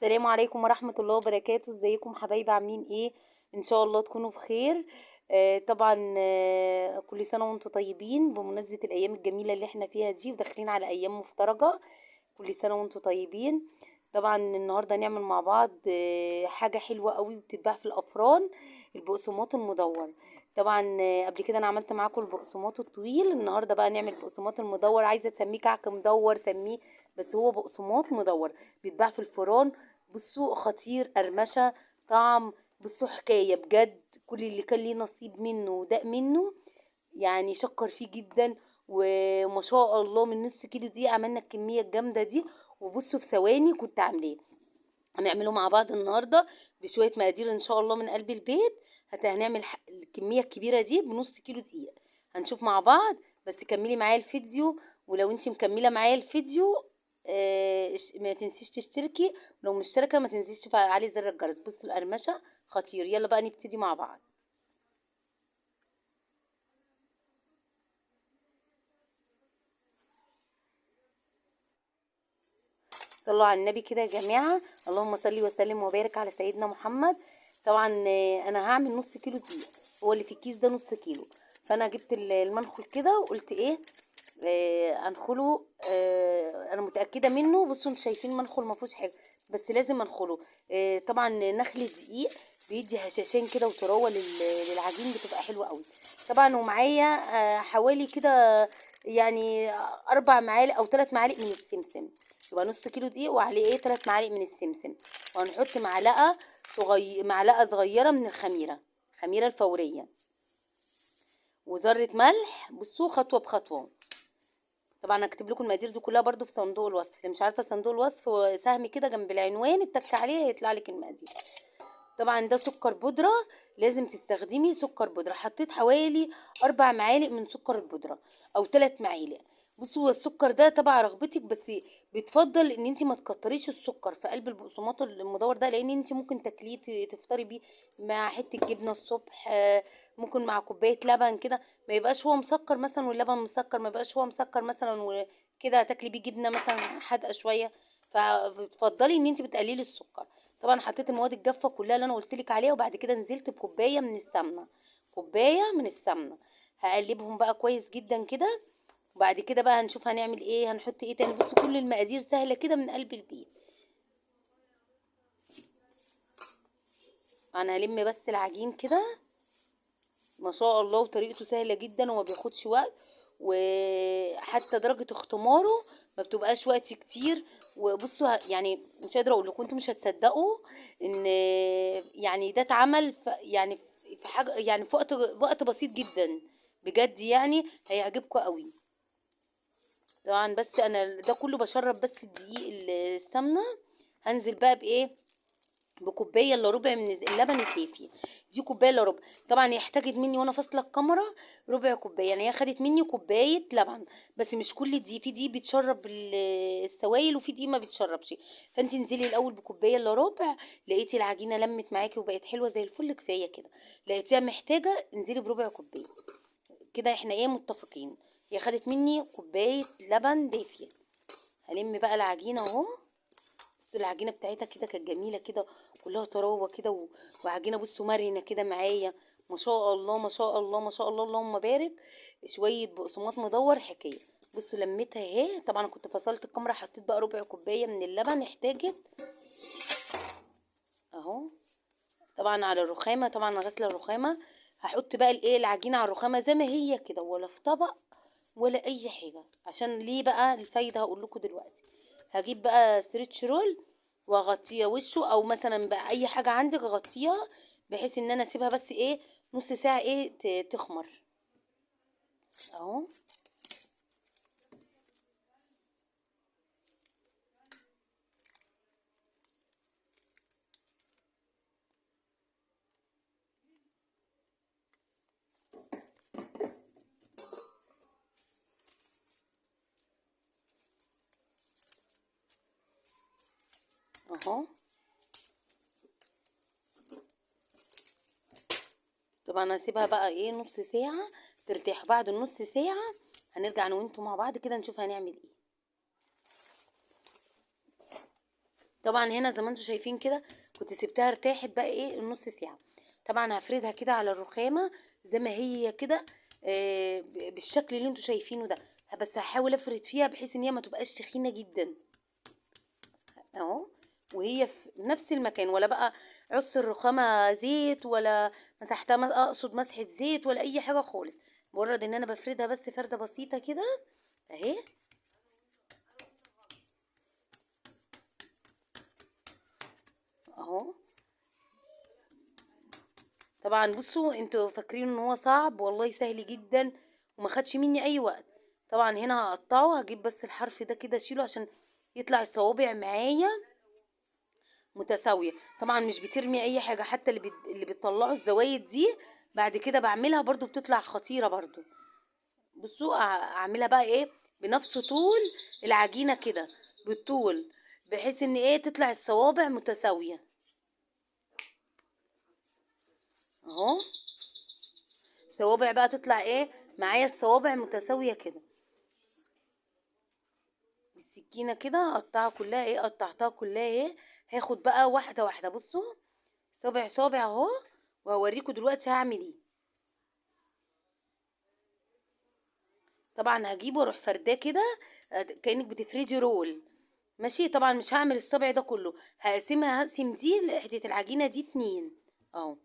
السلام عليكم ورحمة الله وبركاته. ازيكم حبايبي؟ عاملين ايه؟ ان شاء الله تكونوا بخير. طبعا، كل سنة وانتم طيبين بمناسبة الايام الجميلة اللي احنا فيها دي، وداخلين على ايام مفترجة. كل سنة وانتم طيبين. طبعا النهاردة نعمل مع بعض حاجة حلوة قوي وبتتباع في الافران: البقسماط المدور. طبعا قبل كده انا عملت معاكم البقسماط الطويل. النهارده بقى نعمل البقسماط المدور. عايزه تسميه كعك مدور سميه، بس هو بقسماط مدور بيتباع في الفران. بصوا خطير، قرمشه، طعم. بصوا حكايه بجد. كل اللي كان ليه نصيب منه وداق منه يعني شكر فيه جدا. وما شاء الله من نص كيلو دي عملنا الكميه الجامده دي. وبصوا في ثواني كنت عاملاه. هنعمله مع بعض النهارده بشويه مقادير ان شاء الله من قلب البيت. هنعمل الكميه الكبيره دي بنص كيلو دقيق. هنشوف مع بعض. بس كملي معايا الفيديو. ولو انتي مكمله معايا الفيديو ما تنسيش تشتركي. ولو مشتركه ما تنسيش تفعلي زر الجرس. بصوا القرمشه خطير. يلا بقى نبتدي مع بعض. صلوا على النبي كده يا جماعه. اللهم صل وسلم وبارك على سيدنا محمد. طبعا انا هعمل نص كيلو دقيق. هو اللي في الكيس ده نص كيلو. فانا جبت المنخل كده وقلت ايه، انخله. انا متاكده منه. بصوا انتوا شايفين المنخل ما فيهوش حاجه، بس لازم انخله. طبعا نخل الدقيق بيدي هشاشين كده وطراوه للعجين، بتبقى حلوه قوي. طبعا ومعايا حوالي كده يعني 4 معالق او 3 معالق من السمسم. يبقى نص كيلو دقيق وعليه ايه 3 معالق من السمسم. وهنحط معلقه صغيره من الخميره الفوريه. وذره ملح. بصوا خطوه بخطوه. طبعا هكتب لكم المقادير دي كلها برضو في صندوق الوصف. اللي مش عارفه صندوق الوصف سهم كده جنب العنوان اتك عليه هيطلع لك المقادير. طبعا ده سكر بودره. لازم تستخدمي سكر بودره. حطيت حوالي 4 معالق من سكر البودره او 3 معالق. بصوا السكر ده تبع رغبتك، بس بتفضل ان انت ما تكتريش السكر في قلب البقسماط المدور ده، لان انت ممكن تاكليه تفطري بيه مع حته جبنه الصبح. ممكن مع كوبايه لبن كده. ما يبقاش هو مسكر مثلا واللبن مسكر، ما يبقاش هو مسكر مثلا وكده هتاكلي بيه جبنه مثلا حادقه شويه. فبتفضلي ان انت بتقللي السكر. طبعا حطيت المواد الجافه كلها اللي انا قلت لك عليها، وبعد كده نزلت بكوبايه من السمنه. كوبايه من السمنه. هقلبهم بقى كويس جدا كده. وبعد كده بقى هنشوف هنعمل ايه، هنحط ايه تاني. بصوا كل المقادير سهله كده من قلب البيت. انا هلم بس العجين كده. ما شاء الله وطريقته سهله جدا وما بياخدش وقت. وحتى درجه اختماره ما بتبقاش وقت كتير. وبصوا يعني مش قادره اقول لكم، انتوا مش هتصدقوا ان يعني ده اتعمل يعني في حاجه، يعني في وقت بسيط جدا. بجد يعني هيعجبكم قوي. طبعا بس انا ده كله بشرب بس الدقيق السمنه. هنزل بقى بايه؟ بكوبايه الا ربع من اللبن الدافي. دي كوبايه الا ربع. طبعا هي احتاجت مني وانا فاصله الكاميرا ربع كوبايه، يعني هي خدت مني كوبايه لبن. بس مش كل دي، في دي بتشرب السوائل وفي دي ما بتشربش. فانت انزلي الاول بكوبايه الا ربع. لقيتي العجينه لمت معاكي وبقت حلوه زي الفل، كفايه كده. لقيتيها محتاجه انزلي بربع كوبايه. كده احنا ايه متفقين. هي خدت مني كوبايه لبن دافيه. هلم بقى العجينه اهو. بصوا العجينه بتاعتها كده كانت جميله كده. كلها طراوه كده وعجينه بصوا مرنه كده معايا. ما شاء الله ما شاء الله ما شاء الله اللهم بارك. شويه بقسماط مدور حكايه. بصوا لميتها اهي. طبعا انا كنت فصلت الكاميرا، حطيت بقى ربع كوبايه من اللبن احتاجت اهو. طبعا على الرخامه، طبعا انا غاسله الرخامه. هحط بقى الايه العجينه على الرخامه زي ما هي كده، ولا في طبق ولا اي حاجه. عشان ليه بقى الفايده هقول لكم دلوقتي. هجيب بقى ستريتش رول واغطيها وشه، او مثلا بقى اي حاجه عندك غطيها، بحيث ان انا اسيبها بس ايه نص ساعه ايه تخمر اهو. اهو طبعا هسيبها بقى ايه نص ساعه ترتاح. بعد النص ساعه هنرجع انا وانتوا مع بعض كده نشوف هنعمل ايه. طبعا هنا زي ما انتم شايفين كده كنت سبتها ارتاحت بقى ايه النص ساعه. طبعا هفردها كده على الرخامه زي ما هي كده، بالشكل اللي انتم شايفينه ده. بس هحاول افرد فيها بحيث ان هي ما تبقاش تخينه جدا اهو. وهي في نفس المكان، ولا بقى عص الرخامه زيت، ولا مسحتها اقصد مسحه زيت، ولا اي حاجه خالص. مجرد ان انا بفردها بس فرده بسيطه كده اهي اهو. طبعا بصوا انتوا فاكرين ان هو صعب، والله سهل جدا وما خدش مني اي وقت. طبعا هنا هقطعه، هجيب بس الحرف ده كده اشيله عشان يطلع الصوابع معايا متساويه. طبعا مش بترمي اي حاجه، حتى اللي بتطلعوا الزوايد دي بعد كده بعملها برضو بتطلع خطيره برضو. بصوا اعملها بقى ايه بنفس طول العجينه كده بالطول، بحيث ان ايه تطلع الصوابع متساويه اهو. صوابع بقى تطلع ايه معايا الصوابع متساويه كده. بالسكينه كده اقطعها كلها ايه، قطعتها كلها ايه. هاخد بقى واحده واحده بصوا صابع صابع اهو، وهوريكم دلوقتي هعمل ايه. طبعا هجيبه واروح فرداه كده كانك بتفردي رول ماشي. طبعا مش هعمل الصابع ده كله، هقسم دي حته العجينه دي اتنين اهو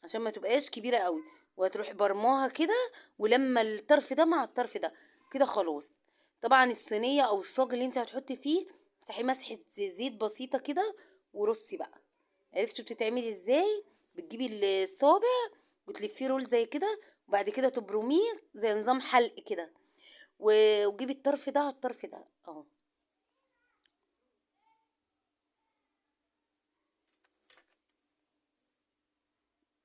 عشان ما تبقاش كبيره قوي. وهتروح برماها كده، ولما الطرف ده مع الطرف ده كده خلاص. طبعا الصينيه او الصاج اللي انت هتحطي فيه مسحي مسحه زيت بسيطه كده ورصي بقى. عرفتوا بتتعمل ازاي؟ بتجيبي الصابع وتلفيه رول زي كده، وبعد كده تبرميه زي نظام حلق كده، وجيبي الطرف ده على الطرف ده اهو.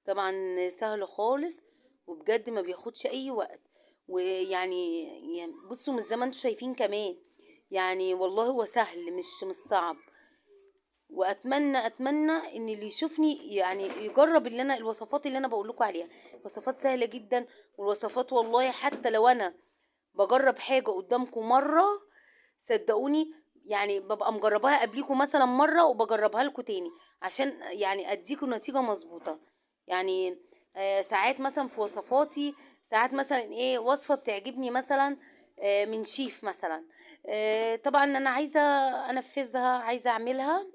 طبعا سهل خالص، وبجد ما بياخدش اي وقت. يعني بصوا مش زي ما انتوا شايفين كمان، يعني والله هو سهل مش صعب. واتمنى ان اللي يشوفني يعني يجرب اللي انا الوصفات اللي انا بقول لكم عليها. وصفات سهله جدا، والوصفات والله حتى لو انا بجرب حاجه قدامكم مره صدقوني يعني ببقى مجرباها قبليكم مثلا مره وبجربها لكم تاني عشان يعني اديكم نتيجه مظبوطه. يعني ساعات مثلا في وصفاتي، ساعات مثلا ايه وصفه بتعجبني مثلا من شيف مثلا، طبعا انا عايزه انفذها عايزه اعملها،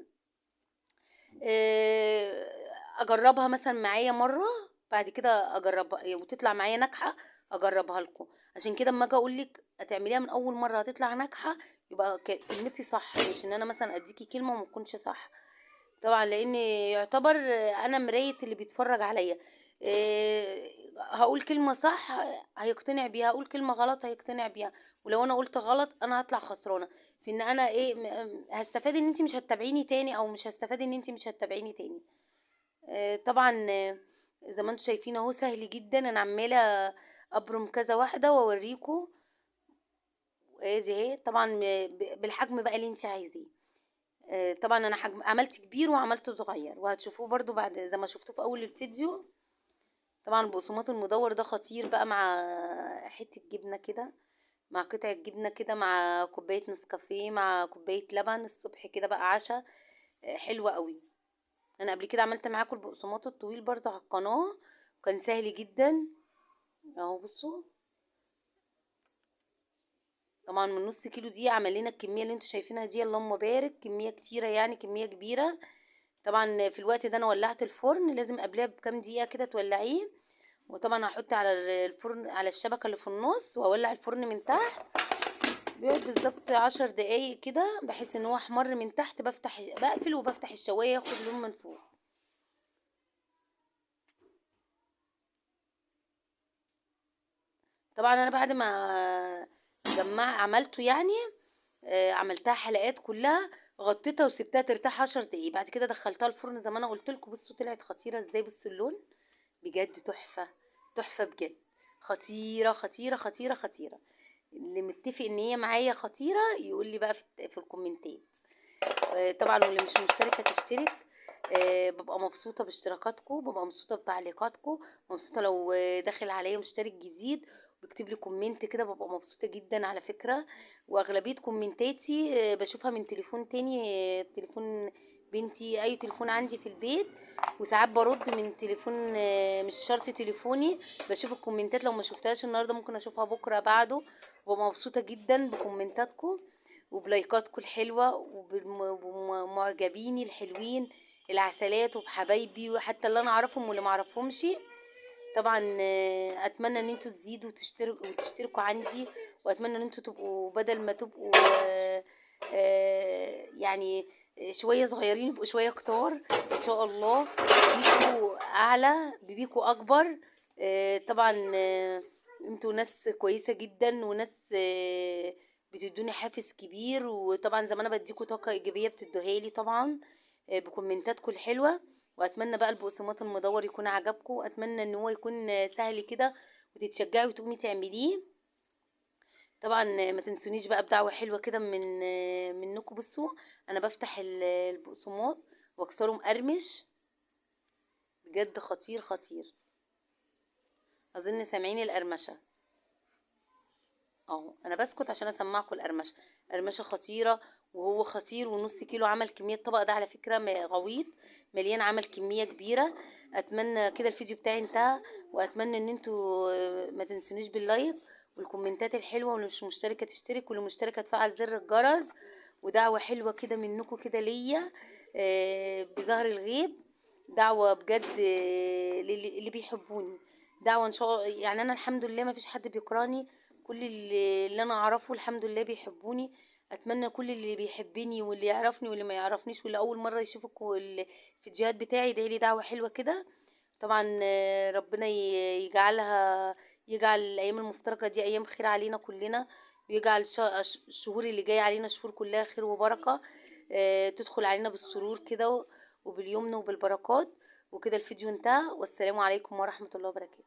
آه، اجربها مثلا معايا مره، بعد كده اجربها وتطلع معايا ناجحه اجربها لكم. عشان كده اما اجي اقول لك هتعمليها من اول مره هتطلع ناجحه، يبقى كلمتي صح، مش ان انا مثلا اديكي كلمه وما تكونش صح. طبعا لان يعتبر انا مرايه اللي بيتفرج عليا. هقول كلمه صح هيقتنع بيها، هقول كلمه غلط هيقتنع بيها، ولو انا قلت غلط انا هطلع خسرانه في ان انا ايه هستفاد ان انت مش هتتابعيني تاني، او مش هستفاد ان انت مش هتتابعيني تاني. طبعا زي ما انتم شايفين اهو سهل جدا. انا عماله ابرم كذا واحده واوريكم. ادي اهي طبعا بالحجم بقى اللي انت عايزاه. طبعا انا عملت كبير وعملت صغير، وهتشوفوه برضو بعد زي ما شفتوه في اول الفيديو. طبعا البقسماط المدور ده خطير بقى مع حتة جبنة كده، مع قطعة جبنة كده، مع كوباية نسكافيه، مع كوباية لبن الصبح كده بقى عشاء حلوة قوي. انا قبل كده عملت معاكم البقسماط الطويل برضو على القناة، وكان سهل جدا اهو بصوا. طبعا من نص كيلو دي عمل لنا الكمية اللي انتوا شايفينها دي، اللهم بارك، كمية كتيرة يعني كمية كبيرة. طبعا في الوقت ده انا ولعت الفرن، لازم قبلها بكام دقيقة كده تولعيه. وطبعا هحط على الفرن على الشبكة اللي في النص، واولع الفرن من تحت. بيقعد بالظبط 10 دقايق كده، بحيث ان هو احمر من تحت بقفل وبفتح الشواية ياخد لون من فوق. طبعا انا بعد ما عملته يعني عملتها حلقات كلها، غطيتها وسبتها ترتاح 10 دقايق، بعد كده دخلتها الفرن زي ما انا قلت لكم. بصوا طلعت خطيره ازاي، بصوا اللون بجد تحفه، تحفه بجد، خطيره خطيره خطيره خطيره. اللي متفق ان هي معايا خطيره يقول لي بقى في الكومنتات. طبعا واللي مش مشتركه تشترك. ببقى مبسوطة باشتراكاتكم، ببقى مبسوطة بتعليقاتكم، مبسوطة لو داخل عليا مشترك جديد بيكتب لي كومنت كده، ببقى مبسوطة جدا على فكرة. واغلبية كومنتاتي بشوفها من تليفون تاني، تليفون بنتي، اي تليفون عندي في البيت. وساعات برد من تليفون مش شرط تليفوني، بشوف الكومنتات، لو ما شفتهاش النهارده ممكن اشوفها بكره بعده. وببقى مبسوطة جدا بكومنتاتكم وبلايكاتكم الحلوة وبمعجبيني الحلوين العسلات وبحبايبي وحتى اللي انا اعرفهم واللي ما اعرفهمش. طبعا اتمنى ان انتوا تزيدوا وتشتركوا عندي. واتمنى ان انتوا تبقوا بدل ما تبقوا يعني شوية صغيرين يبقوا شوية كتار ان شاء الله، بيكوا اعلى بيكوا اكبر. طبعا انتوا ناس كويسة جدا وناس بتدوني حافز كبير. وطبعا زي ما انا بديكوا طاقة ايجابية بتدوها لي طبعا بكومنتاتكم الحلوة. واتمنى بقى البقسماط المدور يكون عجبكم، واتمنى ان هو يكون سهل كده وتتشجعي وتقومي تعمليه. طبعا ما تنسونيش بقى بدعوة حلوة كده منكم. بصوا انا بفتح البقسماط واكسره مقرمش، بجد خطير خطير. اظن سامعين القرمشة اهو، انا بسكت عشان اسمعكم القرمشه. قرمشه خطيره وهو خطير. ونص كيلو عمل كميه الطبق ده على فكره غويط مليان، عمل كميه كبيره. اتمنى كده الفيديو بتاعي انتهى، واتمنى ان انتوا ما تنسونيش باللايك والكومنتات الحلوه، واللي مش مشتركه تشترك، واللي مشتركه تفعل زر الجرس. ودعوه حلوه كده منكم كده ليا بظهر الغيب، دعوه بجد اللي بيحبوني. دعوه ان شاء الله، يعني انا الحمد لله ما فيش حد بيكرهني، كل اللي انا اعرفه الحمد لله بيحبوني. اتمنى كل اللي بيحبني واللي يعرفني واللي ما يعرفنيش واللي اول مره يشوف الفيديوهات بتاعي يدعي لي دعوه حلوه كده. طبعا ربنا يجعل الايام المفترجه دي ايام خير علينا كلنا، ويجعل الشهور اللي جايه علينا شهور كلها خير وبركه، تدخل علينا بالسرور كده وباليمن وبالبركات. وكده الفيديو انتهى، والسلام عليكم ورحمه الله وبركاته.